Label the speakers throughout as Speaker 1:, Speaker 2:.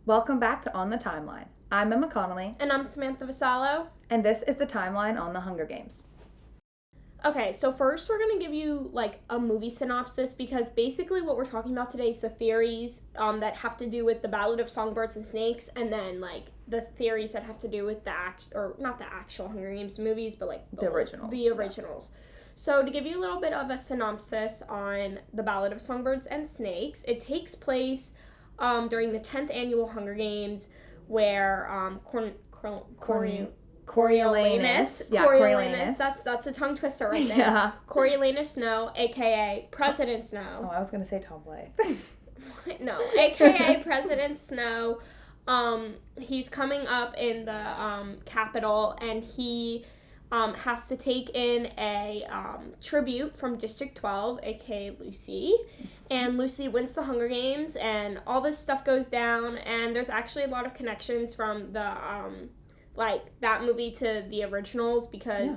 Speaker 1: Welcome back to On the Timeline. I'm Emma Connelly.
Speaker 2: And I'm Samantha Vassallo.
Speaker 1: And this is the timeline on the Hunger Games.
Speaker 2: Okay, so first we're going to give you a movie synopsis because basically what we're talking about today is the theories that have to do with the Ballad of Songbirds and Snakes, and then the theories that have to do with not the actual Hunger Games movies, but
Speaker 1: the originals.
Speaker 2: The originals. Yeah. So to give you a little bit of a synopsis on the Ballad of Songbirds and Snakes, it takes place during the 10th annual Hunger Games where Coriolanus. That's a tongue twister right there.
Speaker 1: Yeah.
Speaker 2: Coriolanus Snow, aka President Snow.
Speaker 1: Oh, I was gonna say Tom Blythe.
Speaker 2: No, aka President Snow. He's coming up in the Capitol, and he has to take in a tribute from District 12, aka Lucy. And Lucy wins the Hunger Games, and all this stuff goes down, and there's actually a lot of connections from the that movie to the originals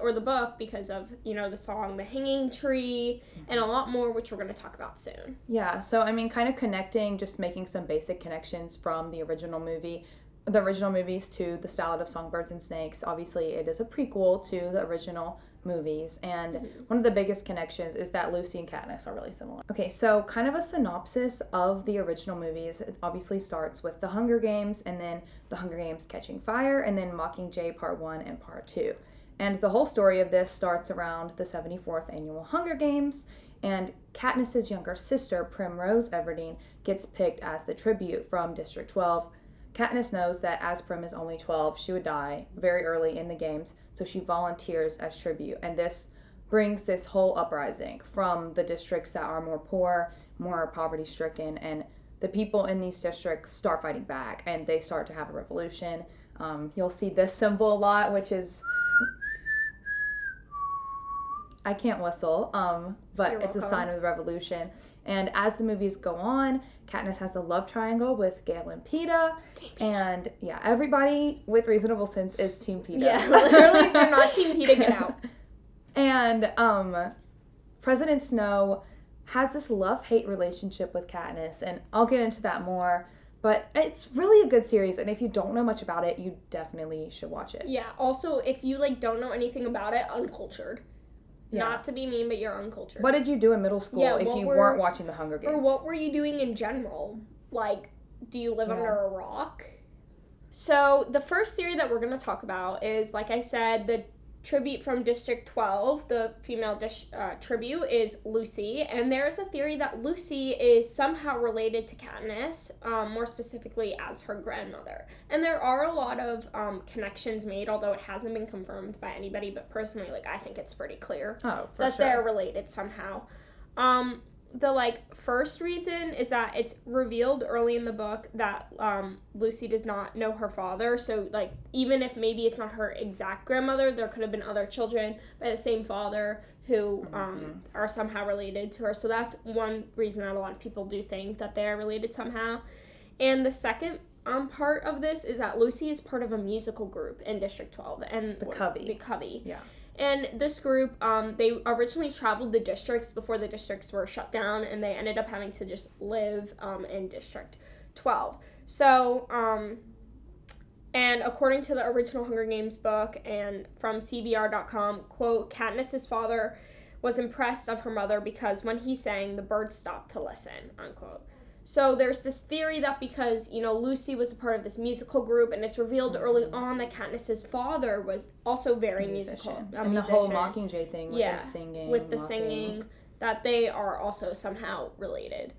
Speaker 2: or the book because of, the song The Hanging Tree and a lot more, which we're going to talk about soon.
Speaker 1: Yeah, so kind of connecting, just making some basic connections from the original movies to the Ballad of Songbirds and Snakes. Obviously, it is a prequel to the original movies, and one of the biggest connections is that Lucy and Katniss are really similar. Okay, so kind of a synopsis of the original movies. It obviously starts with the Hunger Games, and then the Hunger Games Catching Fire, and then Mockingjay Part 1 and Part 2. And the whole story of this starts around the 74th annual Hunger Games, and Katniss's younger sister, Primrose Everdeen, gets picked as the tribute from District 12. Katniss knows that as Prim is only 12, she would die very early in the games, so she volunteers as tribute. And this brings this whole uprising from the districts that are more poor, more poverty-stricken, and the people in these districts start fighting back, and they start to have a revolution. You'll see this symbol a lot, which is... I can't whistle, but it's a sign of the revolution. And as the movies go on, Katniss has a love triangle with Gale and Peeta. And yeah, everybody with reasonable sense is Team Peeta.
Speaker 2: Yeah, literally, if you're not Team Peeta, get out.
Speaker 1: And President Snow has this love-hate relationship with Katniss, and I'll get into that more. But it's really a good series, and if you don't know much about it, you definitely should watch it.
Speaker 2: Yeah, also, if you don't know anything about it, uncultured. Yeah. Not to be mean, but you're uncultured.
Speaker 1: What did you do in middle school if you weren't watching the Hunger Games?
Speaker 2: Or what were you doing in general? Do you live under a rock? So the first theory that we're going to talk about is, like I said, the tribute from District 12, the female tribute, is Lucy. And there's a theory that Lucy is somehow related to Katniss, more specifically as her grandmother. And there are a lot of connections made, although it hasn't been confirmed by anybody. But personally, I think it's pretty clear that they're related somehow. The first reason is that it's revealed early in the book that Lucy does not know her father. So even if maybe it's not her exact grandmother, there could have been other children by the same father who are somehow related to her. So that's one reason that a lot of people do think that they are related somehow. And the second part of this is that Lucy is part of a musical group in District 12, and
Speaker 1: the Covey.
Speaker 2: The Covey.
Speaker 1: Yeah.
Speaker 2: And this group, they originally traveled the districts before the districts were shut down, and they ended up having to just live in District 12. So, and according to the original Hunger Games book and from CBR.com, quote, Katniss's father was impressed of her mother because when he sang, the birds stopped to listen, unquote. So there's this theory that because, Lucy was a part of this musical group, and it's revealed early on that Katniss's father was also very musical.
Speaker 1: And the whole Mockingjay thing with them singing.
Speaker 2: With the singing, that they are also somehow related.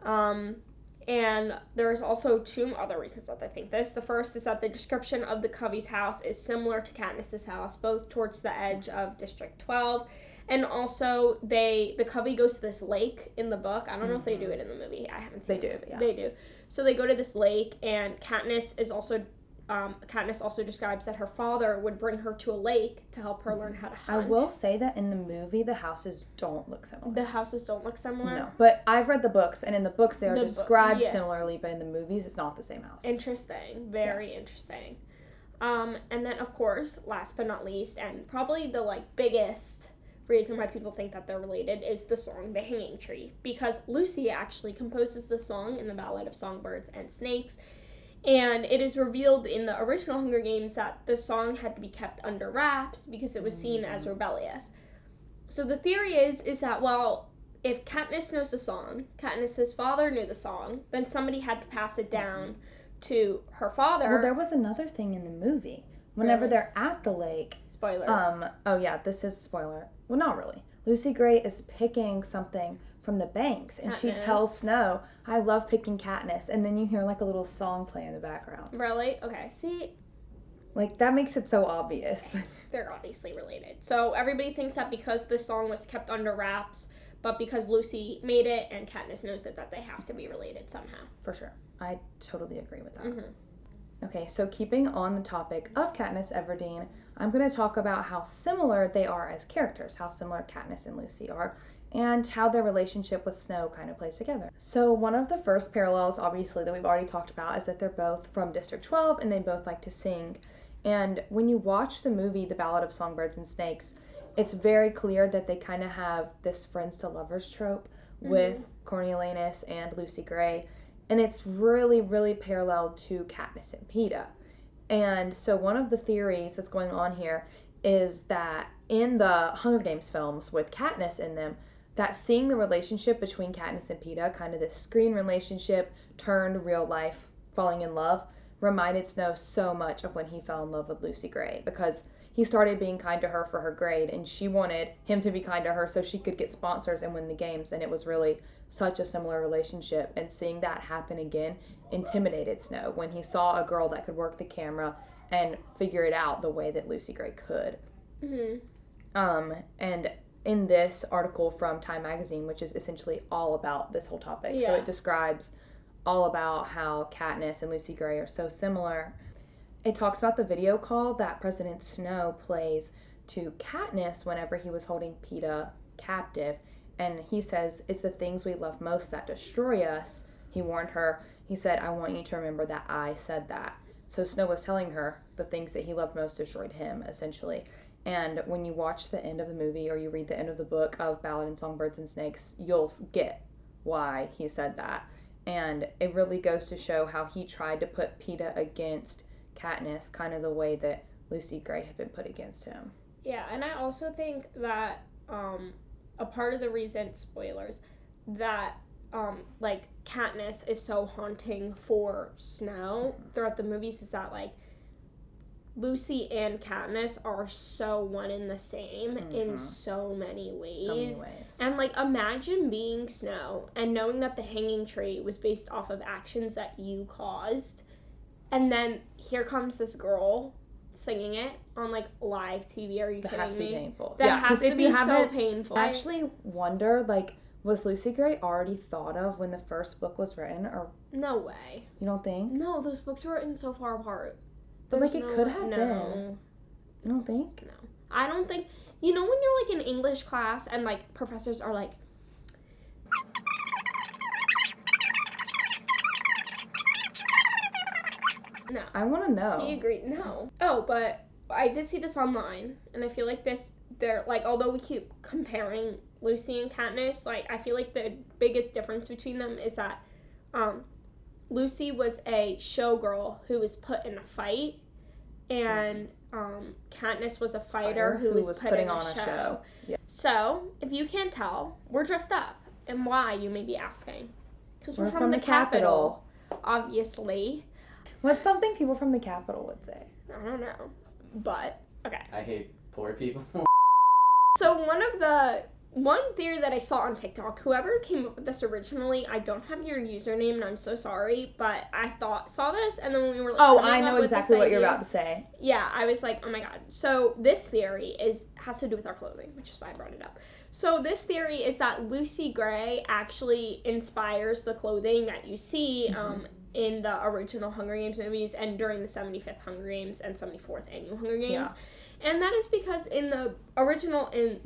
Speaker 2: And there's also two other reasons that I think this. The first is that the description of the Covey's house is similar to Katniss's house, both towards the edge of District 12. And also, the Covey goes to this lake in the book. I don't know if they do it in the movie. I haven't seen it.
Speaker 1: Yeah.
Speaker 2: They do. So they go to this lake, and Katniss also describes that her father would bring her to a lake to help her learn how to hunt.
Speaker 1: I will say that in the movie, the houses don't look similar.
Speaker 2: The houses don't look similar?
Speaker 1: No, but I've read the books, and in the books they are described similarly, but in the movies it's not the same house.
Speaker 2: Interesting. Very interesting. And then, of course, last but not least, and probably the biggest reason why people think that they're related is the song The Hanging Tree, because Lucy actually composes the song in the Ballad of Songbirds and Snakes, And it is revealed in the original Hunger Games that the song had to be kept under wraps because it was seen as rebellious. So the theory is that, well, if Katniss knows the song, Katniss's father knew the song, then somebody had to pass it down to her father.
Speaker 1: Well, there was another thing in the movie. Whenever they're at the lake.
Speaker 2: Spoilers.
Speaker 1: Oh yeah, this is spoiler. Well, not really. Lucy Gray is picking something from the banks, and she tells Snow, I love picking Katniss, and then you hear like a little song play in the background.
Speaker 2: Really? Okay, see?
Speaker 1: Like, that makes it so obvious.
Speaker 2: They're obviously related. So everybody thinks that because this song was kept under wraps, but because Lucy made it and Katniss knows it, that they have to be related somehow.
Speaker 1: For sure. I totally agree with that.
Speaker 2: Mm-hmm.
Speaker 1: Okay, so keeping on the topic of Katniss Everdeen, I'm going to talk about how similar they are as characters, how similar Katniss and Lucy are, and how their relationship with Snow kind of plays together. So one of the first parallels, obviously, that we've already talked about is that they're both from District 12 and they both like to sing. And when you watch the movie, The Ballad of Songbirds and Snakes, it's very clear that they kind of have this friends to lovers trope with Coriolanus and Lucy Gray. And it's really, really paralleled to Katniss and Peeta. And so one of the theories that's going on here is that in the Hunger Games films with Katniss in them, that seeing the relationship between Katniss and Peeta, kind of this screen relationship turned real life falling in love, reminded Snow so much of when he fell in love with Lucy Gray, because he started being kind to her for her grade, and she wanted him to be kind to her so she could get sponsors and win the games, and it was really such a similar relationship. And seeing that happen again intimidated Snow when he saw a girl that could work the camera and figure it out the way that Lucy Gray could. And in this article from Time Magazine, which is essentially all about this whole topic, so it describes all about how Katniss and Lucy Gray are so similar. It talks about the video call that President Snow plays to Katniss whenever he was holding Peeta captive. And he says, it's the things we love most that destroy us. He warned her. He said, I want you to remember that I said that. So Snow was telling her the things that he loved most destroyed him, essentially. And when you watch the end of the movie or you read the end of the book of Ballad of Songbirds and Snakes, you'll get why he said that. And it really goes to show how he tried to put Peeta against Katniss, kind of the way that Lucy Gray had been put against him.
Speaker 2: Yeah, and I also think that a part of the reason, spoilers, that like Katniss is so haunting for Snow throughout the movies is that like Lucy and Katniss are so one and the same in so many ways. And like imagine being Snow and knowing that the hanging tree was based off of actions that you caused, and then here comes this girl singing it on like live TV. Are you kidding me? That has to be painful. That has to be so painful.
Speaker 1: I actually wonder, like, was Lucy Gray already thought of when the first book was written, or
Speaker 2: no way?
Speaker 1: You don't think?
Speaker 2: No, those books were written so far apart.
Speaker 1: But like it could have been. You don't think?
Speaker 2: No, I don't think. You know when you're like in English class and like professors are like, no.
Speaker 1: I want to know.
Speaker 2: He agreed. No. Oh, but I did see this online, and I feel like they're like, although we keep comparing Lucy and Katniss, like I feel like the biggest difference between them is that Lucy was a showgirl who was put in a fight, and Katniss was a fighter who was putting on a show. Yeah. So, if you can't tell, we're dressed up. And why, you may be asking? Because we're from the capital, obviously.
Speaker 1: What's something people from the capital would say?
Speaker 2: I don't know. But, okay.
Speaker 3: I hate poor people.
Speaker 2: So, one theory that I saw on TikTok, whoever came up with this originally, I don't have your username and I'm so sorry, but I saw this, and then when we were like,
Speaker 1: I know exactly what you're about to say.
Speaker 2: Yeah, I was like, oh my god. So this theory has to do with our clothing, which is why I brought it up. So this theory is that Lucy Gray actually inspires the clothing that you see in the original Hunger Games movies and during the 75th Hunger Games and 74th Annual Hunger Games. Yeah. And that is because in the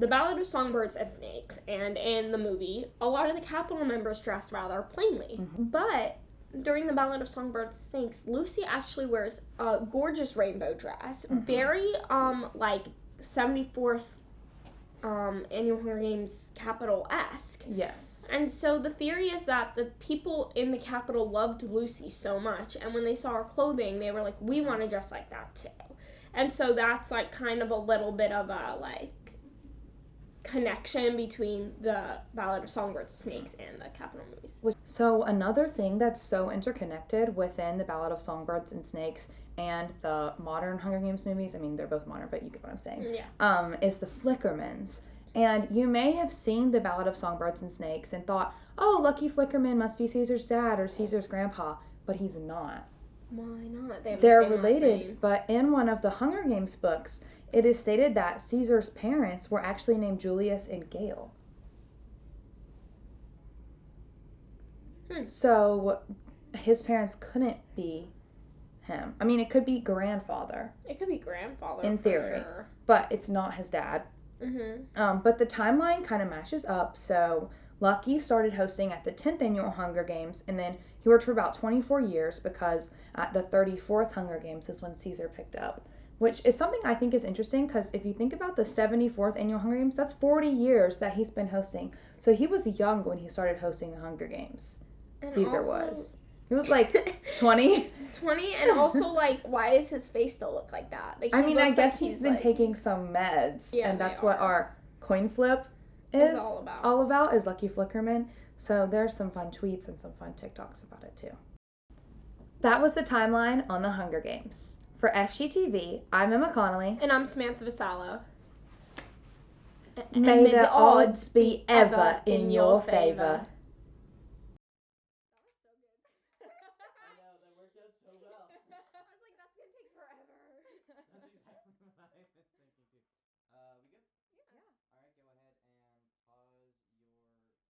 Speaker 2: Ballad of Songbirds and Snakes and in the movie, a lot of the Capitol members dress rather plainly. But during the Ballad of Songbirds and Snakes, Lucy actually wears a gorgeous rainbow dress. Very, like, 74th annual Hunger Games Capitol-esque.
Speaker 1: Yes.
Speaker 2: And so the theory is that the people in the Capitol loved Lucy so much, and when they saw her clothing, they were like, we want to dress like that too. And so that's, like, kind of a little bit of a, like, connection between the Ballad of Songbirds, Snakes, and the Capitol movies.
Speaker 1: So another thing that's so interconnected within the Ballad of Songbirds and Snakes and the modern Hunger Games movies, I mean, they're both modern, but you get what I'm saying, is the Flickermans. And you may have seen the Ballad of Songbirds and Snakes and thought, oh, Lucky Flickerman must be Caesar's dad or Caesar's grandpa, but he's not.
Speaker 2: Why not?
Speaker 1: They're related, but in one of the Hunger Games books, it is stated that Caesar's parents were actually named Julius and Gale. So his parents couldn't be him. I mean, it could be grandfather.
Speaker 2: It could be grandfather,
Speaker 1: in theory,
Speaker 2: sure.
Speaker 1: But it's not his dad. But the timeline kind of matches up. So Lucky started hosting at the 10th annual Hunger Games, and then he worked for about 24 years because at the 34th Hunger Games is when Caesar picked up, which is something I think is interesting because if you think about the 74th annual Hunger Games, that's 40 years that he's been hosting. So he was young when he started hosting the Hunger Games. And Caesar also, was. He was like 20.
Speaker 2: 20, and also, like, why does his face still look like that? Like,
Speaker 1: I mean, I guess he's been taking some meds, and that's what our coin flip is all about is Lucky Flickerman. So there's some fun tweets and some fun TikToks about it, too. That was the timeline on the Hunger Games. For SGTV, I'm Emma Connelly.
Speaker 2: And I'm Samantha Vassallo.
Speaker 1: May the odds be ever in your favor.